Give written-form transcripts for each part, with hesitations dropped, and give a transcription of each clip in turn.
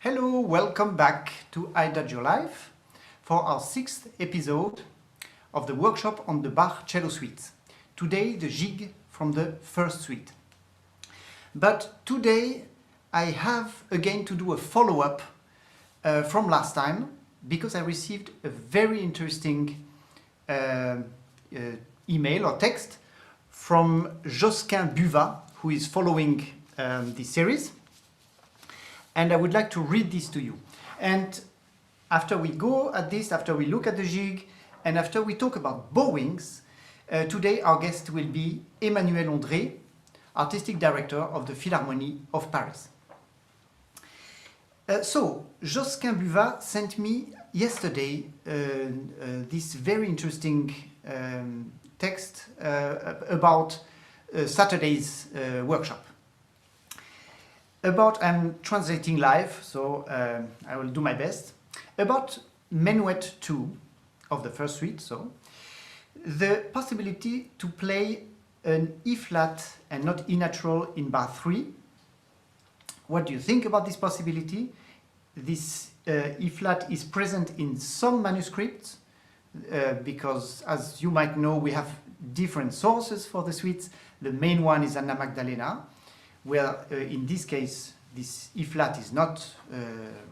Hello, welcome back to IDAGIO Live for our 6th episode of the workshop on the Bach cello suite. Today the Gigue from the first suite. But today I have again to do a follow-up from last time because I received a very interesting email or text from Jean-Guihen Queyras, who is following this series. And I would like to read this to you. And after we go at this, after we look at the Gigue, and after we talk about bowings, today our guest will be Emmanuel André, Artistic Director of the Philharmonie of Paris. So, Jean-Guihen Queyras sent me yesterday this very interesting text about Saturday's workshop. I'm translating live, so I will do my best. About Menuet 2 of the first suite, so the possibility to play an E-flat and not E-natural in bar 3. What do you think about this possibility? This E-flat is present in some manuscripts because, as you might know, we have different sources for the suites. The main one is Anna Magdalena, where in this case this E-flat is not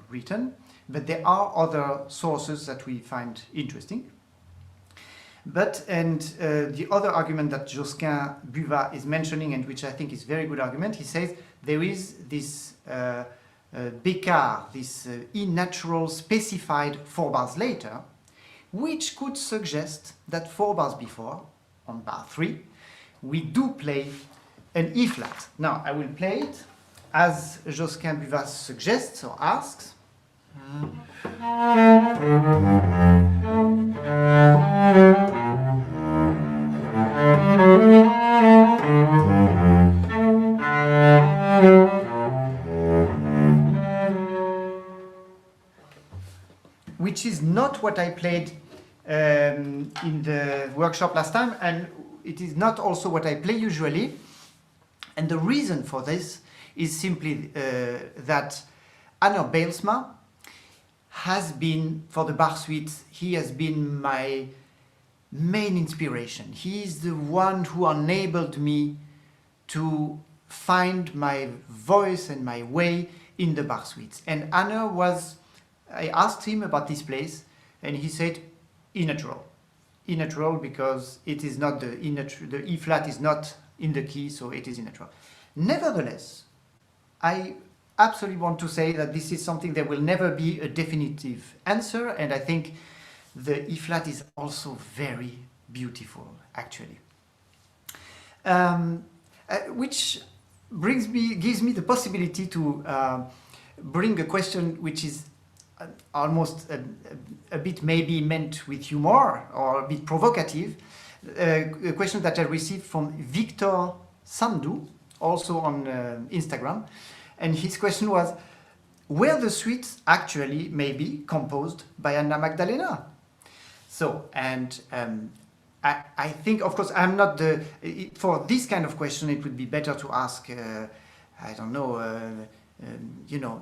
written, but there are other sources that we find interesting. The other argument that Jean-Guihen Queyras is mentioning, and which I think is a very good argument, he says there is this Bécard, this E-natural specified 4 bars later, which could suggest that 4 bars before, on bar 3, we do play an E-flat. Now I will play it as Jean-Guihen Queyras suggests or asks. Which is not what I played in the workshop last time, and it is not also what I play usually. And the reason for this is simply that Anna Bijlsma has been, for the Bach suite, he has been my main inspiration. He is the one who enabled me to find my voice and my way in the Bach suites. And Anna I asked him about this place, and he said E-natural. E-natural because it is not the E-flat is not in the key, so it is E-natural. Nevertheless, I absolutely want to say that this is something that will never be a definitive answer, and I think the E-flat is also very beautiful, actually. Which gives me the possibility to bring a question which is almost a bit maybe meant with humor or a bit provocative. A question that I received from Victor Sandu, also on Instagram, and his question was, were the suites actually maybe composed by Anna Magdalena? So, and I think, of course, I'm not for this kind of question it would be better to ask, I don't know,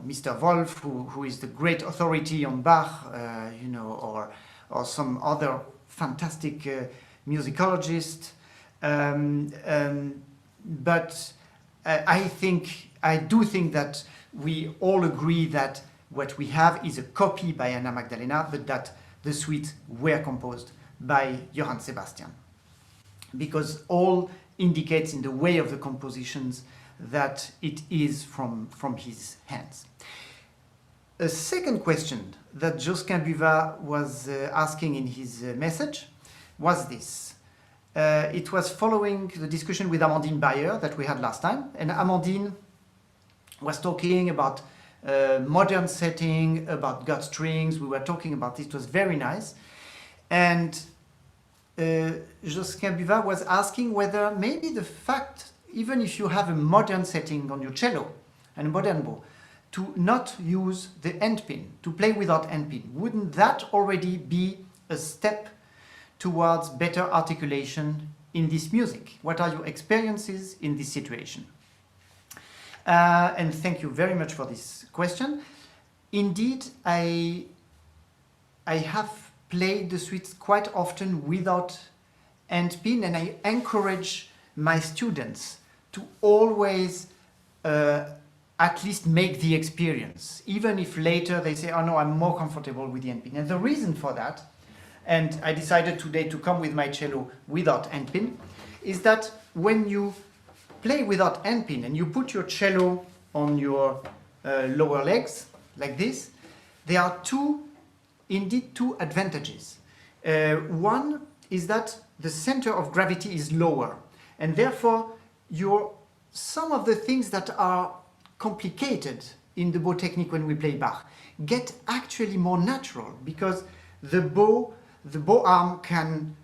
Mr. Wolf, who is the great authority on Bach, or some other fantastic musicologist, but I do think that we all agree that what we have is a copy by Anna Magdalena, but that the suites were composed by Johann Sebastian, because all indicates in the way of the compositions that it is from his hands. A second question that Jean-Guihen Queyras was asking in his message was this. It was following the discussion with Amandine Bayer that we had last time, and Amandine was talking about modern setting, about gut strings. We were talking about this. It was very nice. And Jean-Guihen Queyras was asking whether maybe the fact, even if you have a modern setting on your cello and a modern bow, to not use the end pin, to play without end pin, wouldn't that already be a step towards better articulation in this music? What are your experiences in this situation? And thank you very much for this question. indeed, I have played the suites quite often without handpin, and I encourage my students to always at least make the experience, even if later they say, oh no, I'm more comfortable with the handpin. And the reason for that, and I decided today to come with my cello without handpin, is that when you play without handpin and you put your cello on your lower legs, like this, there are indeed two advantages. One is that the center of gravity is lower, and therefore some of the things that are complicated in the bow technique when we play Bach get actually more natural, because the bow arm can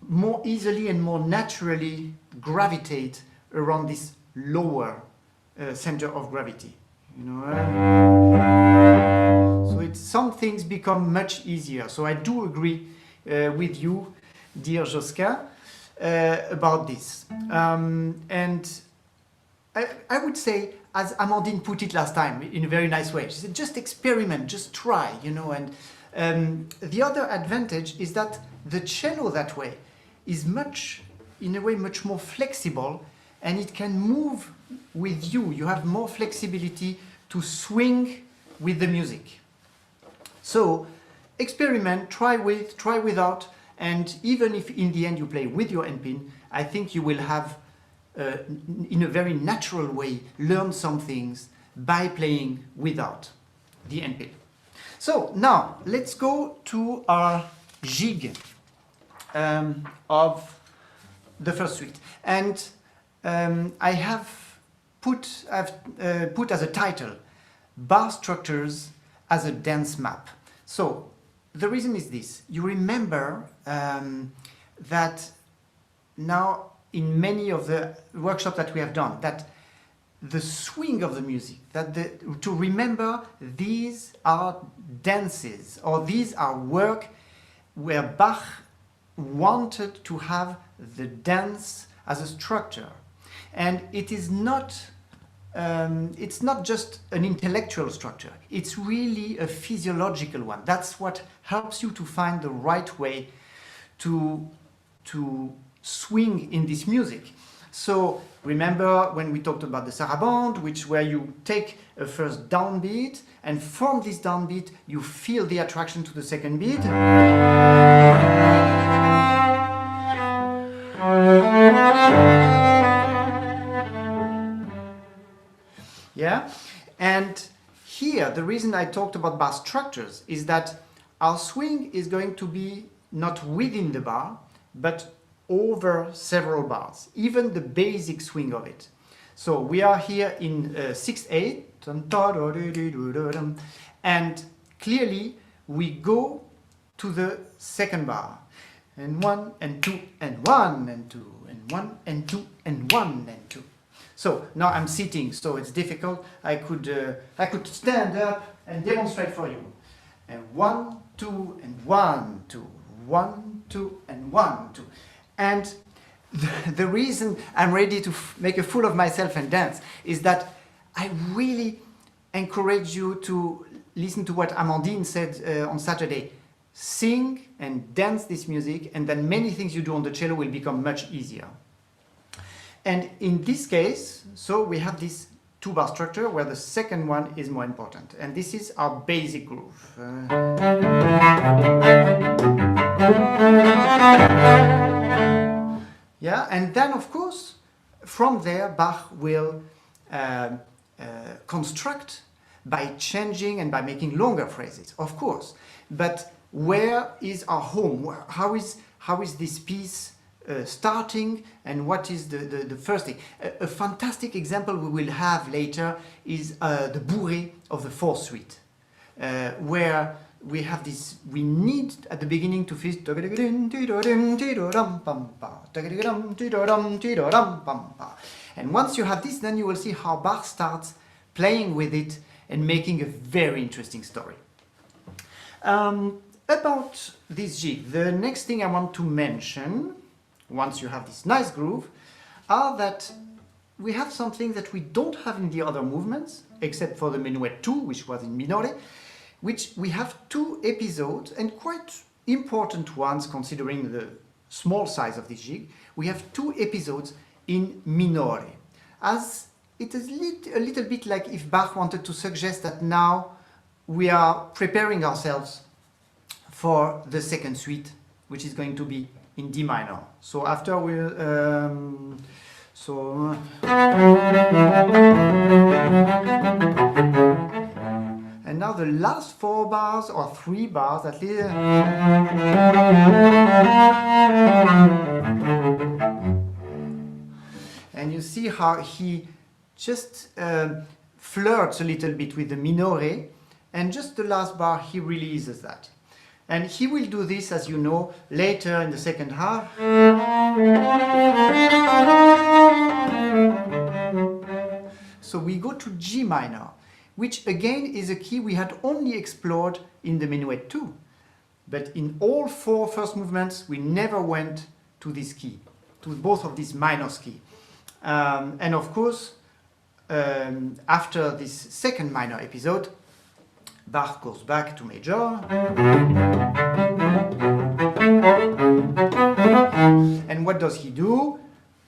more easily and more naturally gravitate around this lower center of gravity. You know, so some things become much easier. So I do agree with you, dear Josquin, about this. And I would say, as Amandine put it last time in a very nice way, she said, just experiment, just try, you know. And the other advantage is that the cello that way is in a way much more flexible, and it can move with you. You have more flexibility to swing with the music. So experiment, try with, try without, and even if in the end you play with your handpin, I think you will have, in a very natural way, learn some things by playing without the handpin. So now let's go to our Gigue of the first suite. And I have put as a title, bar structures as a dance map. So the reason is this: you remember that now in many of the workshops that we have done, that the swing of the music, to remember these are dances, or these are work where Bach wanted to have the dance as a structure. And it is not, it's not just an intellectual structure, it's really a physiological one. That's what helps you to find the right way to swing in this music. So remember when we talked about the sarabande, where you take a first downbeat, and from this downbeat you feel the attraction to the second beat. Yeah, and here the reason I talked about bar structures is that our swing is going to be not within the bar, but over several bars, even the basic swing of it. So we are here in 6/8, and clearly we go to the second bar, and 1 and 2 and 1 and 2 and 1 and 2 and 1 and 2. So now I'm sitting, so it's difficult. I could stand up and demonstrate for you. And 1, 2 and 1, 2, 1, 2 and 1, 2. And the reason I'm ready to make a fool of myself and dance is that I really encourage you to listen to what Amandine said on Saturday. Sing and dance this music, and then many things you do on the cello will become much easier. And in this case, so we have this two-bar structure where the second one is more important. And this is our basic groove. Yeah, and then of course, from there, Bach will construct by changing and by making longer phrases, of course. But where is our home? How is this piece starting, and what is the first thing? A fantastic example we will have later is the bourrée of the fourth suite, where we have this, we need at the beginning to feel, and once you have this, then you will see how Bach starts playing with it and making a very interesting story. About this Gigue, the next thing I want to mention, once you have this nice groove, are that we have something that we don't have in the other movements, except for the Menuet 2, which was in Minore, which we have 2 episodes, and quite important ones considering the small size of this jig. We have 2 episodes in minore, as it is a little bit like if Bach wanted to suggest that now we are preparing ourselves for the second suite, which is going to be in D minor. So after we'll and now the last 4 bars or 3 bars at least. And you see how he just flirts a little bit with the minore, and just the last bar he releases that. And he will do this, as you know, later in the second half. So we go to G minor, which again is a key we had only explored in the Minuet 2. But in all 4 first movements, we never went to this key, to both of these minor keys. And of course, after this second minor episode, Bach goes back to major. And what does he do?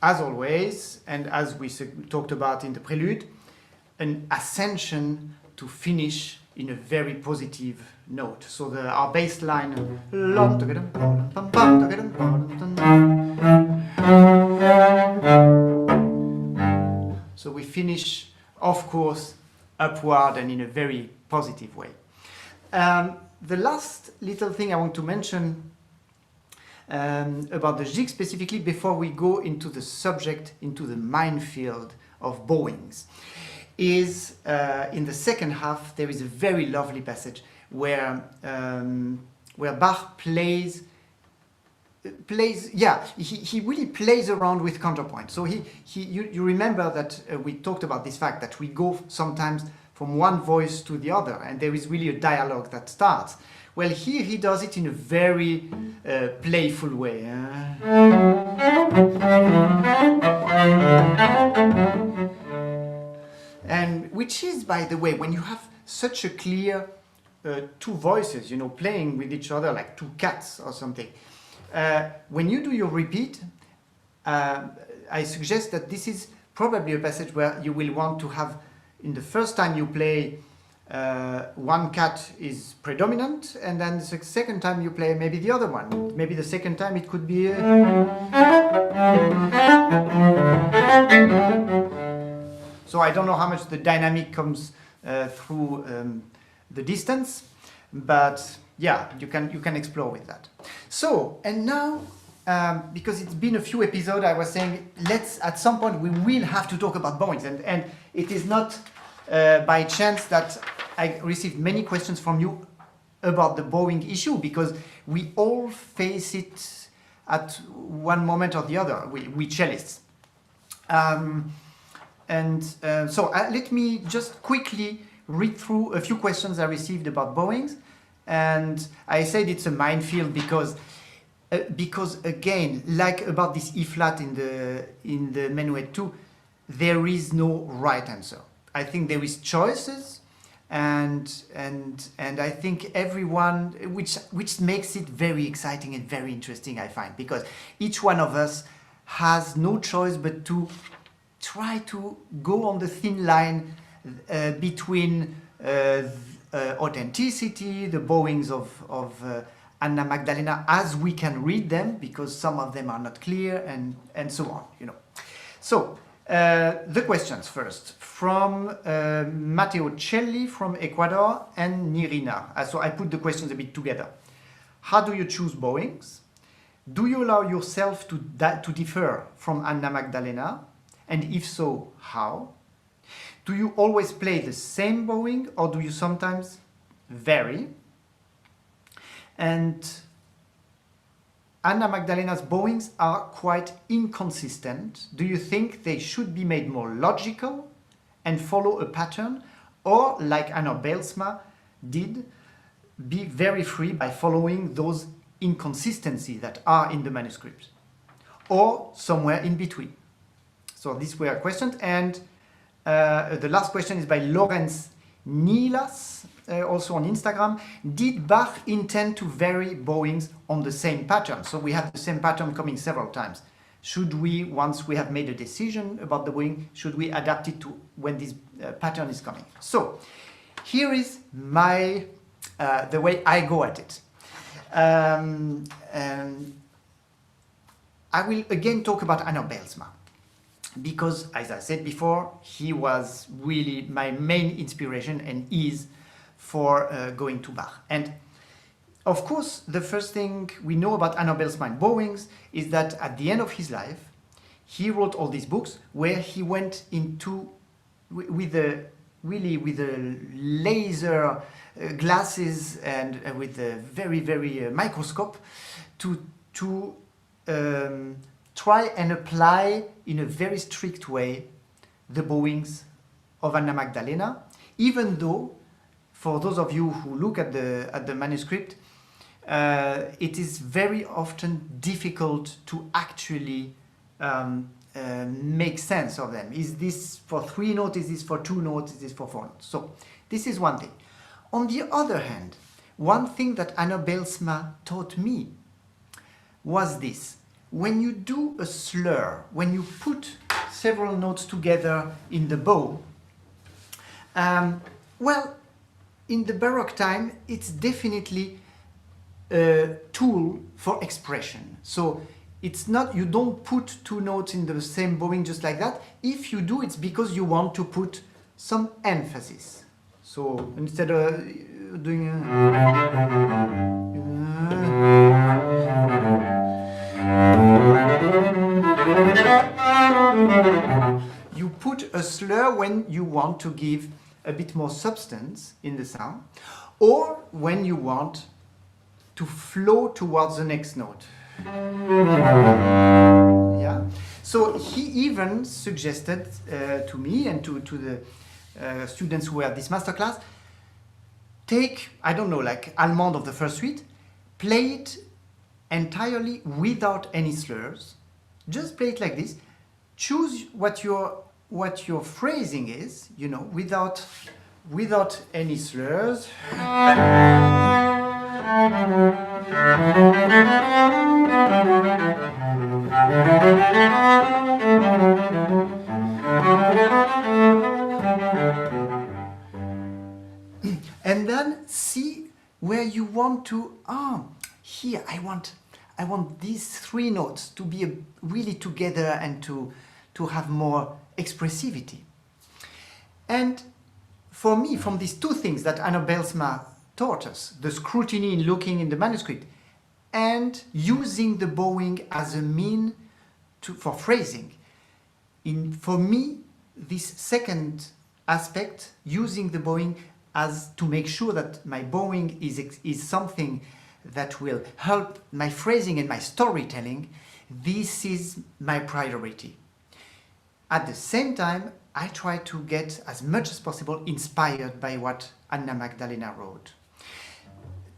As always, and as we talked about in the prelude, an ascension to finish in a very positive note. So our bass line, so we finish, of course, upward and in a very positive way. The last little thing I want to mention about the Gigue specifically before we go into the subject, into the minefield of bowings, is in the second half there is a very lovely passage where Bach plays, he really plays around with counterpoint. So you remember that we talked about this fact that we go sometimes from one voice to the other, and there is really a dialogue that starts. Well, here he does it in a very playful way. And which is, by the way, when you have such a clear 2 voices, you know, playing with each other like 2 cats or something, when you do your repeat, I suggest that this is probably a passage where you will want to have, in the first time you play, 1 cat is predominant, and then the second time you play maybe the other one. Maybe the second time it could be so I don't know how much the dynamic comes through the distance, but yeah, you can explore with that. So, and now, because it's been a few episodes, I was saying, at some point we will have to talk about bowings, and it is not by chance that I received many questions from you about the bowing issue, because we all face it at one moment or the other, we cellists. So let me just quickly read through a few questions I received about bowings. And I said it's a minefield because again, like about this E flat in the Minuet 2, there is no right answer. I think there is choices, and I think everyone, which makes it very exciting and very interesting, I find, because each one of us has no choice but to try to go on the thin line between authenticity, the bowings of Anna Magdalena as we can read them, because some of them are not clear, and so on, you know. So the questions first from Matteo Celli from Ecuador and Nirina. So I put the questions a bit together. How do you choose bowings? Do you allow yourself to differ from Anna Magdalena? And if so, how? Do you always play the same bowing, or do you sometimes vary? And Anna Magdalena's bowings are quite inconsistent. Do you think they should be made more logical and follow a pattern, or like Anna Belsma did, be very free by following those inconsistencies that are in the manuscript, or somewhere in between? So these were questions, and the last question is by Lorenz Nilas also on Instagram, did Bach intend to vary bowings on the same pattern? So we have the same pattern coming several times. Should we, once we have made a decision about the bowing, should we adapt it to when this pattern is coming? So here is my the way I go at it. I will again talk about Arno Bijlsma, because, as I said before, he was really my main inspiration and is for going to Bach. And of course, the first thing we know about Arno Bijlsma and bowings is that at the end of his life, he wrote all these books where he went into with a laser glasses and with a very microscope to try and apply in a very strict way the bowings of Anna Magdalena, even though, for those of you who look at the manuscript, it is very often difficult to actually make sense of them. Is this for 3 notes? Is this for 2 notes? Is this for 4 notes? So this is one thing. On the other hand, one thing that Arno Bijlsma taught me was this. When you do a slur, when you put several notes together in the bow, well, in the Baroque time, it's definitely a tool for expression. So it's not, you don't put 2 notes in the same bowing just like that. If you do, it's because you want to put some emphasis. So instead of doing you put a slur when you want to give a bit more substance in the sound, or when you want to flow towards the next note. Yeah. So he even suggested to me and to the students who were at this masterclass, take, I don't know, like Allemande of the first suite, play it entirely without any slurs. Just play it like this. Choose what your phrasing is, you know, without any slurs. And then see where you want to, here I want these 3 notes to be really together and to have more expressivity. And for me, from these 2 things that Arno Bijlsma taught us, the scrutiny in looking in the manuscript and using the bowing as a mean for phrasing, for me, this second aspect, using the bowing as to make sure that my bowing is something that will help my phrasing and my storytelling, this is my priority. At the same time, I try to get as much as possible inspired by what Anna Magdalena wrote.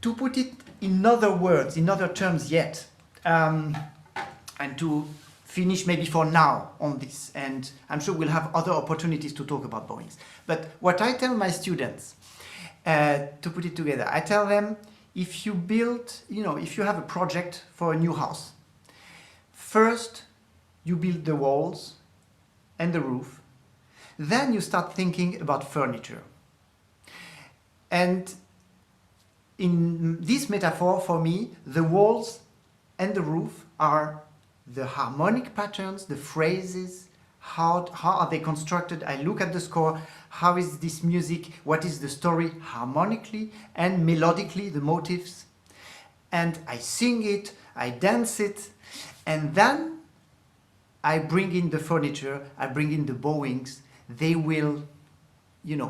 To put it in other words, in other terms yet, and to finish maybe for now on this, and I'm sure we'll have other opportunities to talk about bowings. But what I tell my students, to put it together, I tell them, if you build, if you have a project for a new house, first you build the walls and the roof, then you start thinking about furniture. And in this metaphor, for me, the walls and the roof are the harmonic patterns, the phrases, how are they constructed. I look at the score, how is this music, what is the story harmonically and melodically, the motifs, and I sing it, I dance it, and then I bring in the furniture, I bring in the bowings. They will,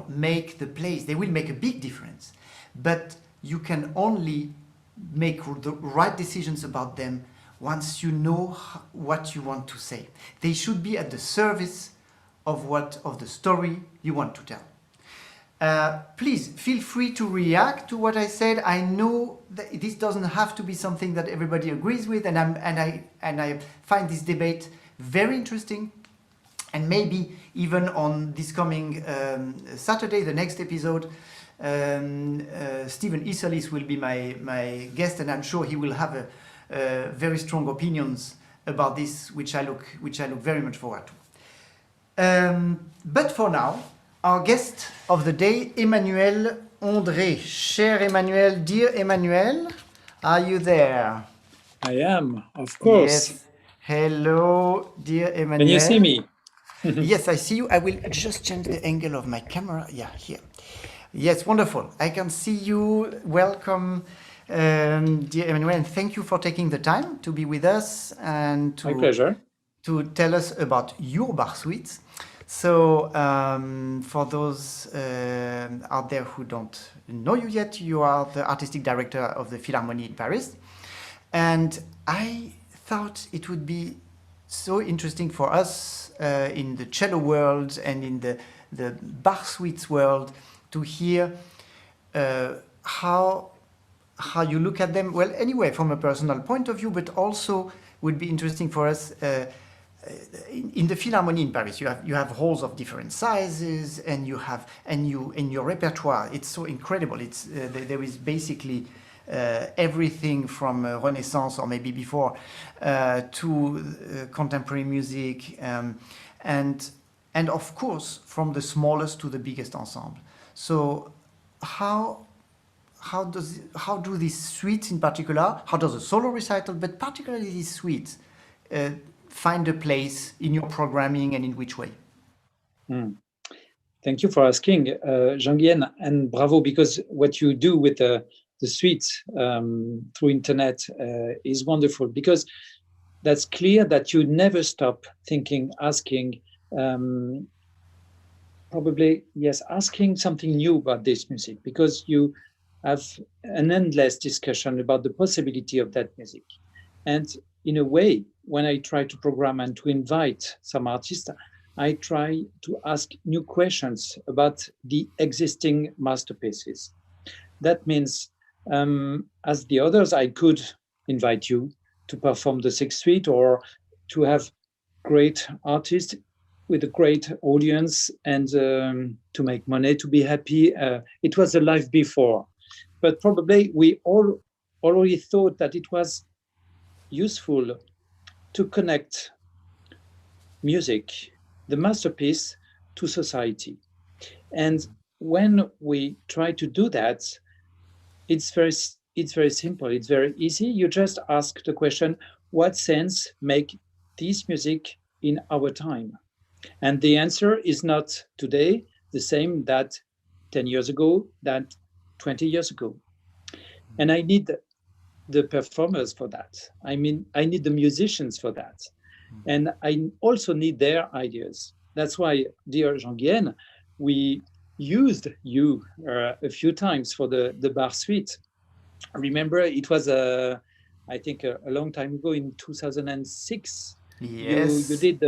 make the place, they will make a big difference, but you can only make the right decisions about them once you know what you want to say. They should be at the service of the story you want to tell. Please feel free to react to what I said. I know that this doesn't have to be something that everybody agrees with, and I find this debate very interesting. And maybe even on this coming Saturday, the next episode, Stephen Isolis will be my guest, and I'm sure he will have very strong opinions about this, which I look very much forward to. But for now, our guest of the day, Emmanuel André. Cher Emmanuel, dear Emmanuel, are you there? I am, of course. Yes. Hello, dear Emmanuel. Can you see me? Yes, I see you. I will just change the angle of my camera. Yeah, here. Yes, wonderful. I can see you. Welcome, dear Emmanuel, and thank you for taking the time to be with us and My pleasure. to tell us about your Bach suites. So, for those out there who don't know you yet, you are the artistic director of the Philharmonie in Paris. And I thought it would be so interesting for us in the cello world and in the Bach suites world to hear how you look at them. Well, anyway, from a personal point of view, but also would be interesting for us in the Philharmonie in Paris. You have halls of different sizes, and in your repertoire, it's so incredible. It's there is basically everything from Renaissance or maybe before to contemporary music, and of course from the smallest to the biggest ensemble. So how do these suites in particular, how does a solo recital, but particularly these suites, find a place in your programming, and in which way? Thank you for asking, Jean-Guihen, and bravo, because what you do with the suites through internet is wonderful, because that's clear that you never stop thinking, asking, asking something new about this music, because you have an endless discussion about the possibility of that music. And in a way, when I try to program and to invite some artists, I try to ask new questions about the existing masterpieces. That means, as the others, I could invite you to perform the Sixth Suite, or to have great artists with a great audience, and to make money, to be happy. It was a life before. But probably we all already thought that it was useful to connect music, the masterpiece, to society. And when we try to do that, it's very simple, it's very easy. You just ask the question, what sense make this music in our time? And the answer is not today the same that 10 years ago, that 20 years ago. And I need the performers for that. I mean, I need the musicians for that. And I also need their ideas. That's why, dear Jean-Guihen, we used you a few times for the Bach suite. Remember, it was I think a long time ago, in 2006. Yes. You did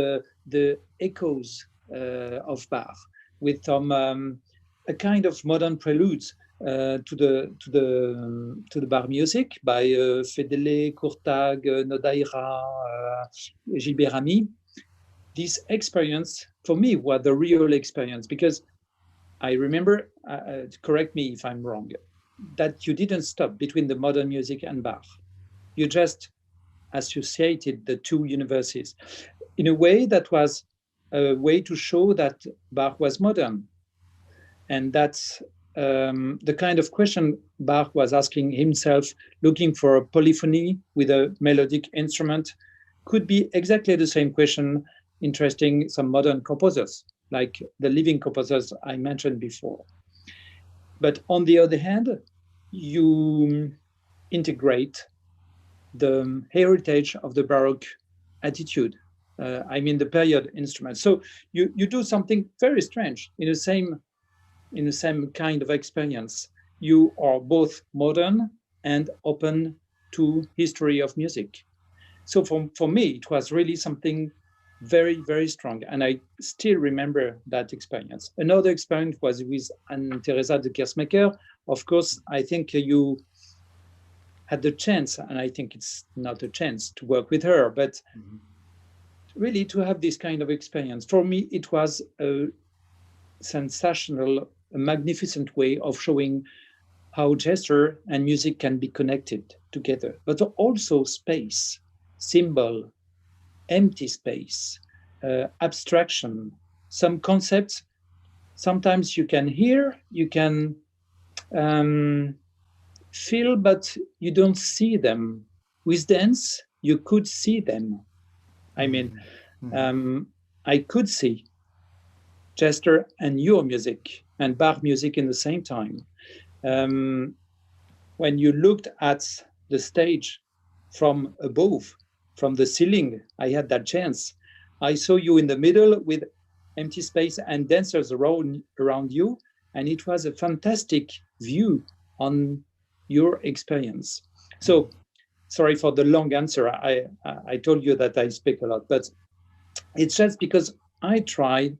the echoes of Bach with some a kind of modern preludes to the Bach music by Fedele, Courtag, Nodaira, Gilbert. This experience for me was the real experience, because I remember, correct me if I'm wrong, that you didn't stop between the modern music and Bach. You just associated the two universes in a way that was a way to show that Bach was modern. And that's the kind of question Bach was asking himself, looking for a polyphony with a melodic instrument, could be exactly the same question interesting some modern composers, like the living composers I mentioned before. But on the other hand, you integrate the heritage of the Baroque attitude, the period instrument. So you do something very strange in the same kind of experience. You are both modern and open to history of music. So for me, it was really something very, very strong. And I still remember that experience. Another experience was with Anne-Theresa de Kersmaker. Of course, I think you had the chance, and I think it's not a chance to work with her, but really to have this kind of experience. For me, it was a sensational a magnificent way of showing how gesture and music can be connected together, but also space, symbol, empty space, abstraction, some concepts. Sometimes you can hear, you can feel, but you don't see them. With dance, you could see them. I mean, I could see gesture and your music and Bach music in the same time. When you looked at the stage from above, from the ceiling, I had that chance. I saw you in the middle with empty space and dancers around you, and it was a fantastic view on your experience. So, sorry for the long answer. I told you that I speak a lot, but it's just because I tried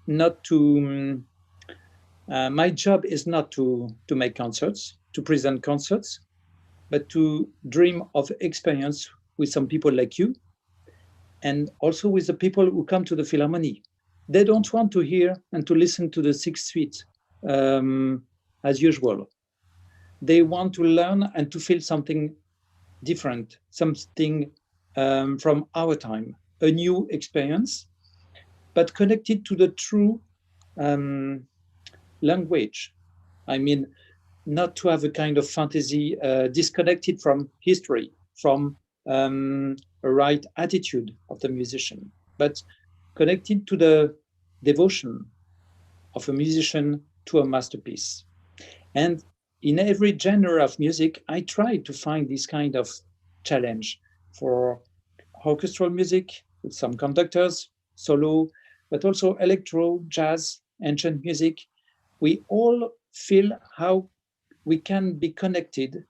not to. My job is not to make concerts, to present concerts, but to dream of experience with some people like you, and also with the people who come to the Philharmonie. They don't want to hear and to listen to the Sixth Suite as usual. They want to learn and to feel something different, something from our time, a new experience, but connected to the true language. I mean, not to have a kind of fantasy disconnected from history, from a right attitude of the musician, but connected to the devotion of a musician to a masterpiece. And in every genre of music, I try to find this kind of challenge for orchestral music with some conductors, solo, but also electro, jazz, ancient music. We all feel how we can be connected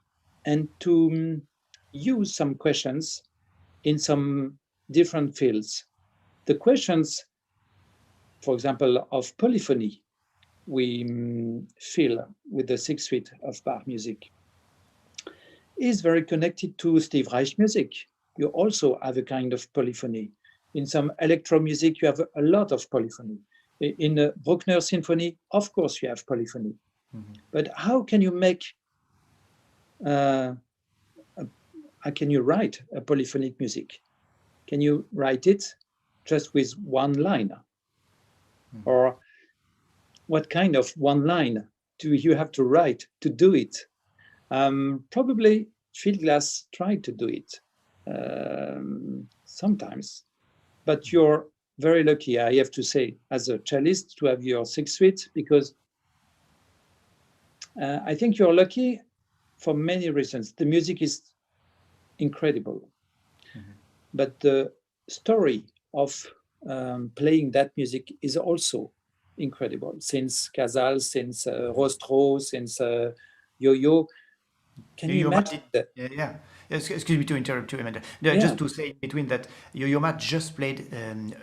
and to use some questions in some different fields. The questions, for example, of polyphony, we feel with the Sixth Suite of Bach music, is very connected to Steve Reich music. You also have a kind of polyphony. In some electro music, you have a lot of polyphony. In a Bruckner symphony, of course, you have polyphony. But how can you make, how can you write a polyphonic music? Can you write it just with one line? Or what kind of one line do you have to write to do it? Probably Fieldglass tried to do it sometimes, but you're very lucky, I have to say, as a cellist, to have your Sixth Suite, because I think you're lucky for many reasons. The music is incredible, but the story of playing that music is also incredible. Since Casals, since Rostro, since Yo-Yo, can you imagine that? Yeah. Excuse me to interrupt you, Amanda. Yeah. Just to say in between that Yo-Yo Ma just played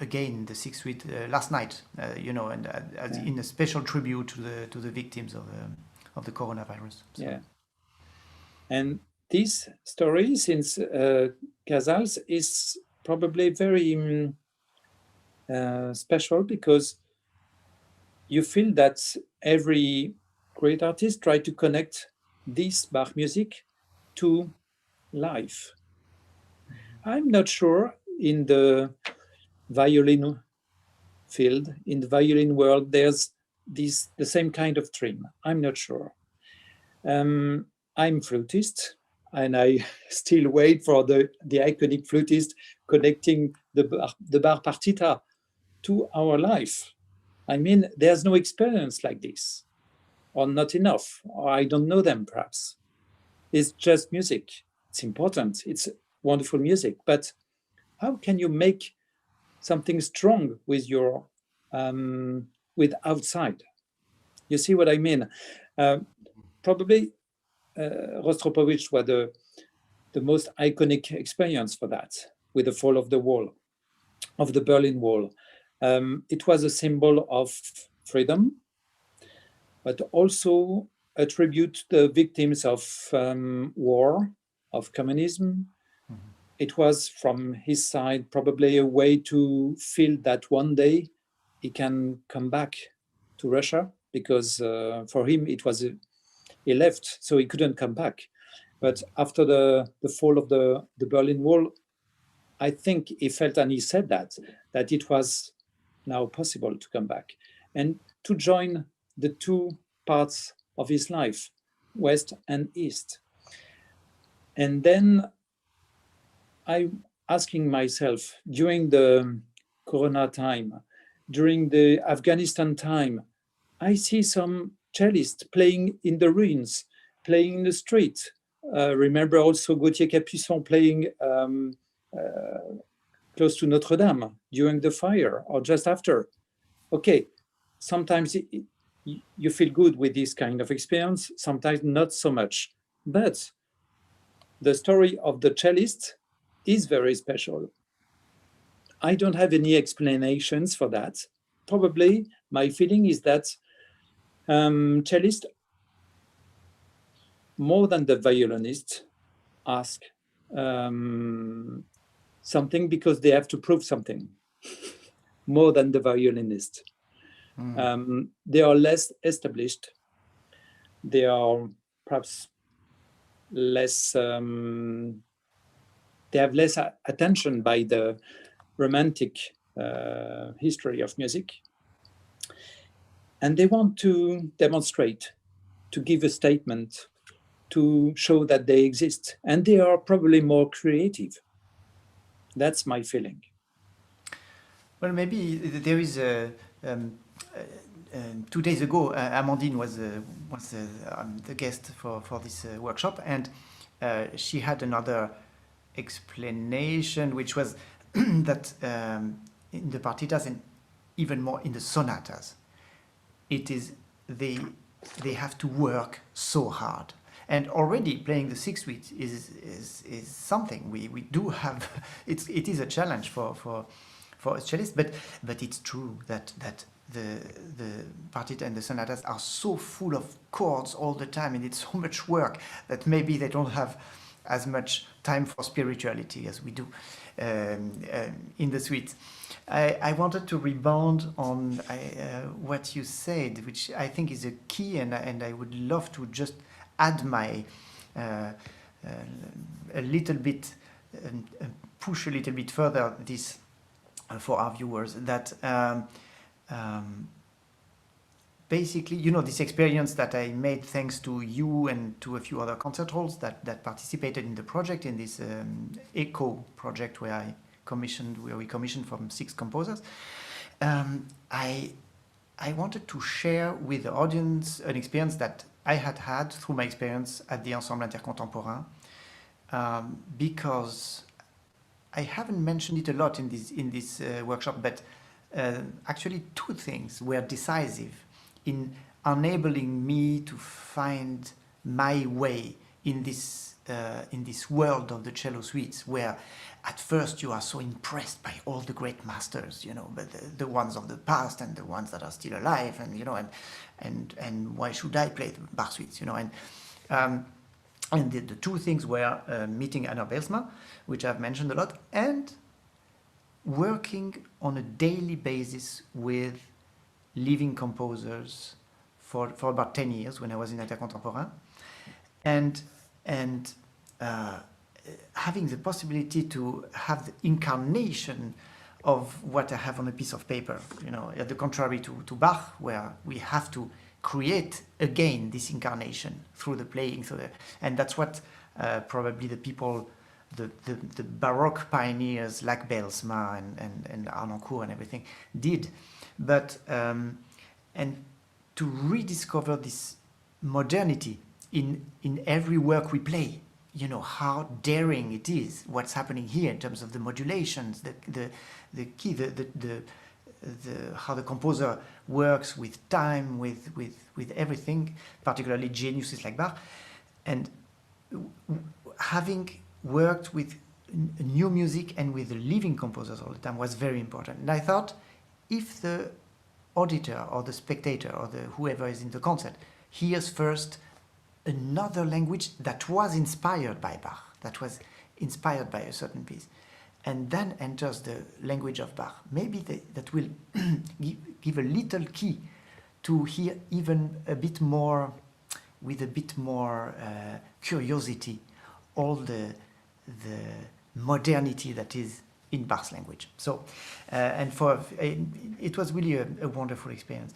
again the Sixth Suite last night, and in a special tribute to the victims of the coronavirus. So. Yeah. And this story, since Casals, is probably very special, because you feel that every great artist try to connect this Bach music to life. I'm not sure in the violin field, in the violin world, there's the same kind of dream. I'm not sure. I'm flutist, and I still wait for the iconic flutist connecting the Bach partita to our life. I mean, there's no experience like this, or not enough, or I don't know them perhaps. It's just music. It's important. It's wonderful music. But how can you make something strong with your with outside? You see what I mean? Probably Rostropovich was the most iconic experience for that, with the fall of the wall, of the Berlin Wall. It was a symbol of freedom, but also a tribute to the victims of war, of communism. It was, from his side, probably a way to feel that one day he can come back to Russia because for him it was he left, so he couldn't come back. But after the fall of the Berlin Wall, I think he felt, and he said that it was now possible to come back and to join the two parts of his life, West and East. And then I'm asking myself, during the Corona time, during the Afghanistan time, I see some cellists playing in the ruins, playing in the street. Remember also Gauthier Capuçon playing close to Notre Dame during the fire or just after. Okay, sometimes you feel good with this kind of experience, sometimes not so much. But the story of the cellist is very special. I don't have any explanations for that. Probably my feeling is that cellists, more than the violinists, ask something because they have to prove something, more than the violinist. They are less established. They are perhaps less, they have less attention by the romantic history of music. And they want to demonstrate, to give a statement, to show that they exist. And they are probably more creative. That's my feeling. Well, maybe there is a 2 days ago, Amandine was the guest for this workshop, and she had another explanation, which was that in the partitas and even more in the sonatas, it is they have to work so hard. And already playing the sixth suite is something we do have. It is a challenge for a cellist, but it's true that the partita and the sonatas are so full of chords all the time, and it's so much work that maybe they don't have as much time for spirituality as we do in the suite. I wanted to rebound on what you said, which I think is a key, and I would love to just add my a little bit, push a little bit further this for our viewers, that basically, you know, this experience that I made thanks to you and to a few other concert halls that participated in the project, in this ECHO project where we commissioned from 6 composers. I wanted to share with the audience an experience that I had through my experience at the Ensemble Intercontemporain, because I haven't mentioned it a lot in this workshop, but actually 2 things were decisive in enabling me to find my way in this world of the cello suites, where at first you are so impressed by all the great masters, you know, but the ones of the past and the ones that are still alive, and you know, and why should I play the Bach suites, you know, and the 2 things were meeting Anna Belsma, which I've mentioned a lot, and working on a daily basis with living composers for about 10 years when I was in Intercontemporain, and having the possibility to have the incarnation of what I have on a piece of paper, you know, at the contrary to Bach, where we have to create again this incarnation through the playing. And that's what probably the people, the Baroque pioneers like Belsma and Arnoncourt and everything did. But and to rediscover this modernity in every work we play, you know, how daring it is, what's happening here in terms of the modulations, the key, how the composer works with time, with everything, particularly geniuses like Bach, and having worked with new music and with the living composers all the time was very important. And I thought, if the auditor or the spectator or whoever is in the concert hears first another language that was inspired by Bach, that was inspired by a certain piece, and then enters the language of Bach, maybe that will give a little key to hear even a bit more, with a bit more curiosity, all the modernity that is in Bach's language. So, and it was really a wonderful experience.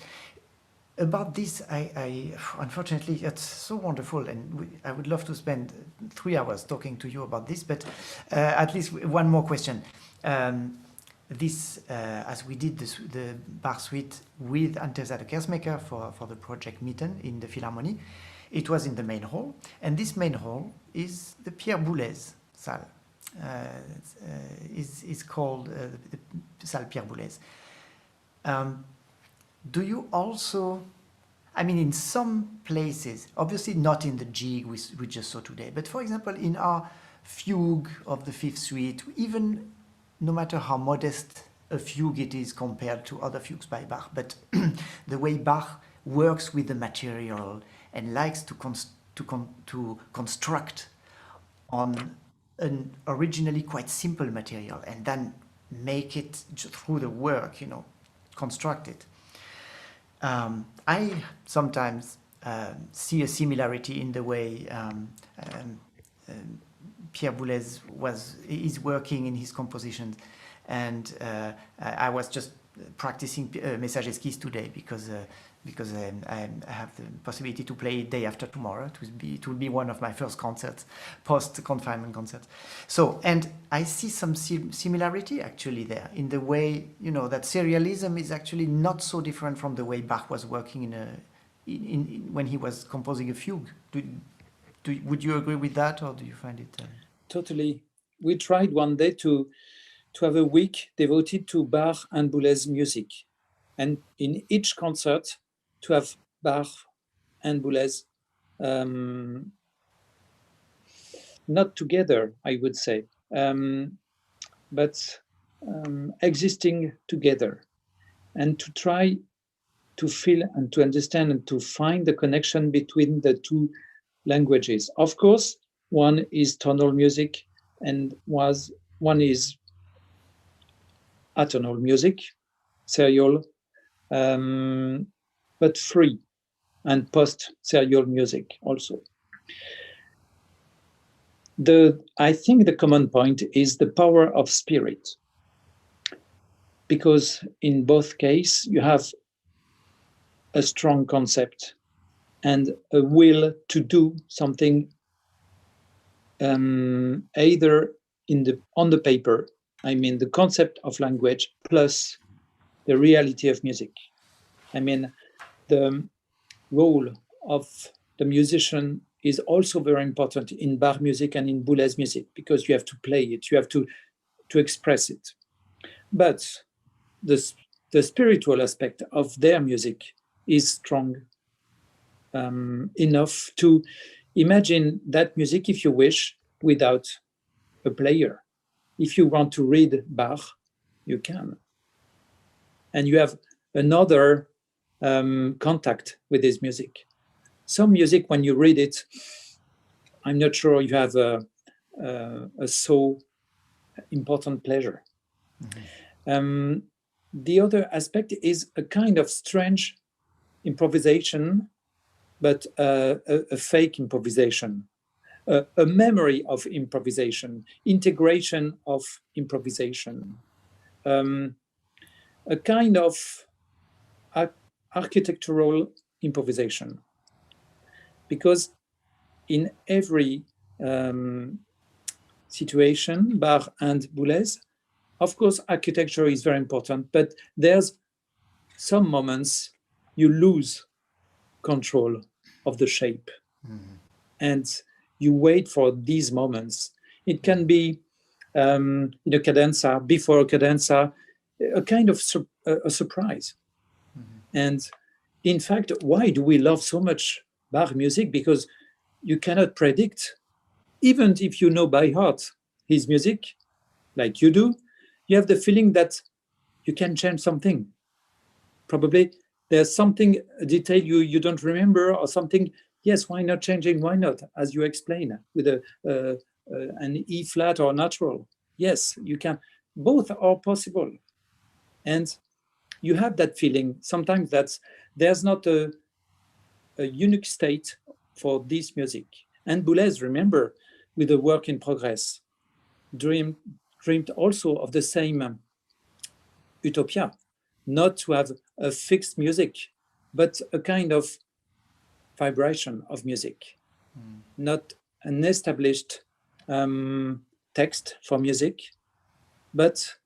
About this, I unfortunately, it's so wonderful, and I would love to spend 3 hours talking to you about this, but at least one more question. As we did the Bach suite with Anteza the Kersmaker for the project Mitten in the Philharmonie, it was in the main hall, and this main hall is the Pierre Boulez salle. Is called the Salle Pierre Boulez. Do you also, I mean, in some places, obviously not in the Gigue we just saw today, but for example, in our fugue of the Fifth Suite, even no matter how modest a fugue it is compared to other fugues by Bach, but the way Bach works with the material and likes to construct on an originally quite simple material and then make it through the work, you know, construct it. I sometimes see a similarity in the way Pierre Boulez is working in his compositions, and I was just practicing Message Esquisse today because I have the possibility to play it day after tomorrow. It will be one of my first concerts, post-confinement concerts. So, and I see some similarity actually there in the way, you know, that serialism is actually not so different from the way Bach was working when he was composing a fugue. Would you agree with that, or do you find it? Totally. We tried one day to have a week devoted to Bach and Boulez music, and in each concert to have Bach and Boulez not together, I would say, but existing together, and to try to feel and to understand and to find the connection between the two languages. Of course, one is tonal music and one is atonal music, serial, but free, and post-serial music also. I think the common point is the power of spirit, because in both cases you have a strong concept and a will to do something, either on the paper, I mean the concept of language plus the reality of music. I mean, the role of the musician is also very important in Bach music and in Boulez music, because you have to play it, you have to express it. But the spiritual aspect of their music is strong enough to imagine that music, if you wish, without a player. If you want to read Bach, you can. And you have another contact with his music. Some music, when you read it, I'm not sure you have a so important pleasure. Mm-hmm. The other aspect is a kind of strange improvisation, but a fake improvisation, a memory of improvisation, integration of improvisation, a kind of architectural improvisation. Because in every situation, Bach and Boulez, of course, architecture is very important, but there's some moments you lose control of the shape. Mm-hmm. And you wait for these moments. It can be in a cadenza, before a cadenza, a kind of a surprise. Mm-hmm. And in fact, why do we love so much Bach music? Because you cannot predict, even if you know by heart his music, like you do, you have the feeling that you can change something. Probably there's something, a detail you don't remember, or something. Yes, why not changing? Why not? As you explain, with an E flat or natural. Yes, you can. Both are possible. And you have that feeling. Sometimes There's not a unique state for this music. And Boulez, remember, with the work in progress, dreamed also of the same utopia, not to have a fixed music, but a kind of vibration of music, not an established text for music, but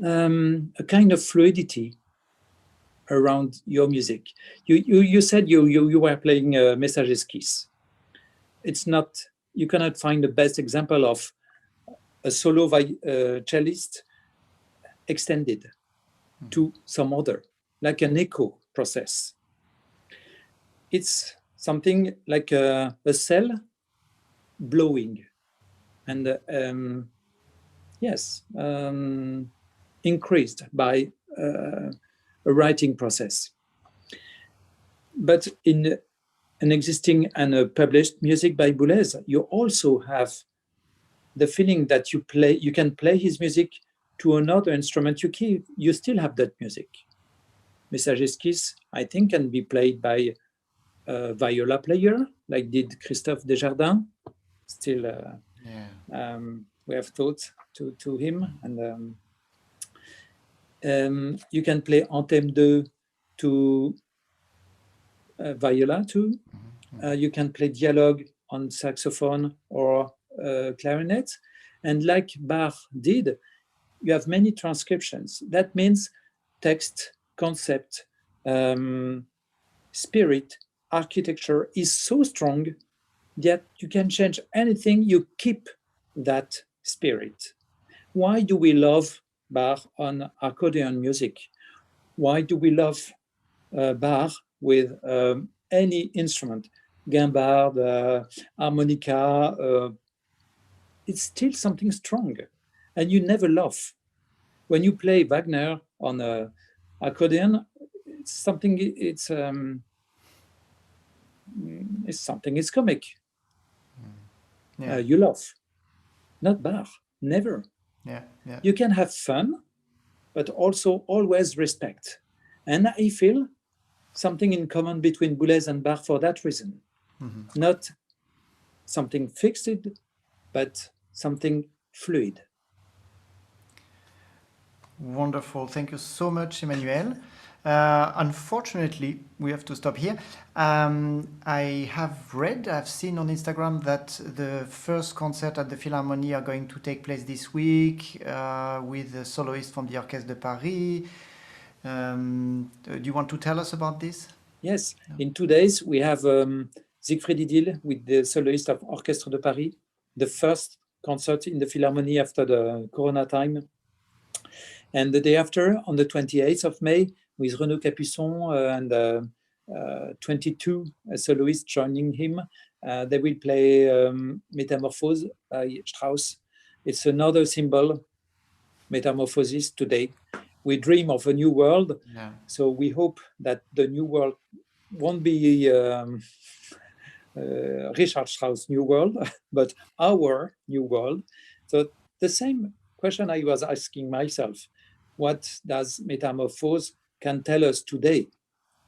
a kind of fluidity around your music. You said you were playing Messages Kiss. It's not, you cannot find the best example of a solo cellist extended to some other, like an echo process. It's something like a cell blowing and increased by a writing process. But in an existing and a published music by Boulez, you also have the feeling that you can play his music to another instrument. You still have that music. Messages Kiss, I think, can be played by a viola player, like did Christophe Desjardins. Still, we have thought to him. And you can play Anthem 2 to viola too. You can play Dialogue on saxophone or clarinet. And like Bach did, you have many transcriptions. That means text, concept, spirit, architecture is so strong that you can change anything, you keep that spirit. Why do we love Bach on accordion music? Why do we love Bach with any instrument? Guimbard, harmonica, it's still something strong, and you never laugh. When you play Wagner on a accordion, it's something. It's comic. You laugh. Not Bach, never. You can have fun, but also always respect. And I feel something in common between Boulez and Bach for that reason. Not something fixed, but something fluid. Wonderful. Thank you so much, Emmanuel. Unfortunately, we have to stop here. I've seen on Instagram that the first concert at the Philharmonie are going to take place this week with a soloist from the Orchestre de Paris. Do you want to tell us about this? Yes. In 2 days, we have Siegfried Idyll with the soloist of Orchestre de Paris, the first concert in the Philharmonie after the Corona time. And the day after, on the 28th of May, with Renaud Capuçon and 22 soloists joining him, they will play Metamorphose by Strauss. It's another symbol, metamorphosis today. We dream of a new world, so we hope that the new world won't be Richard Strauss' new world, but our new world. So the same question I was asking myself, what does Metamorphose can tell us today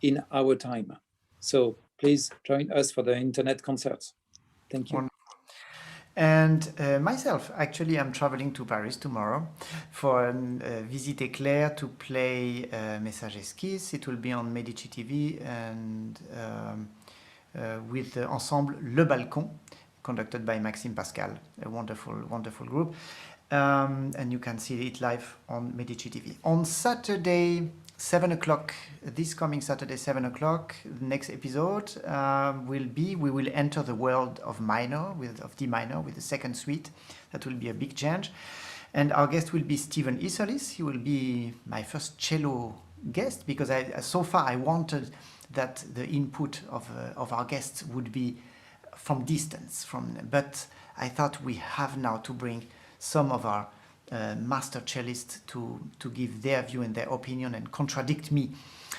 in our time? So please join us for the internet concerts. Thank you. Wonderful. And myself, actually, I'm traveling to Paris tomorrow for Visite Éclair to play Messages Kiss. It will be on Medici TV and with the ensemble Le Balcon, conducted by Maxime Pascal, a wonderful, wonderful group. And you can see it live on Medici TV. On Saturday, 7 o'clock, this coming Saturday, 7 o'clock, the next episode we will enter the world of D minor with the second suite. That will be a big change. And our guest will be Stephen Isserlis. He will be my first cello guest because so far I wanted that the input of our guests would be from distance, but I thought we have now to bring some of our master cellists to give their view and their opinion and contradict me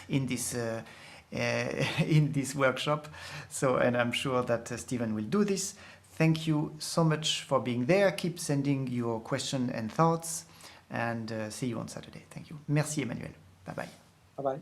in this workshop. So, and I'm sure that Stephen will do this. Thank you so much for being there. Keep sending your questions and thoughts, and see you on Saturday. Thank you. Merci, Emmanuel. Bye-bye.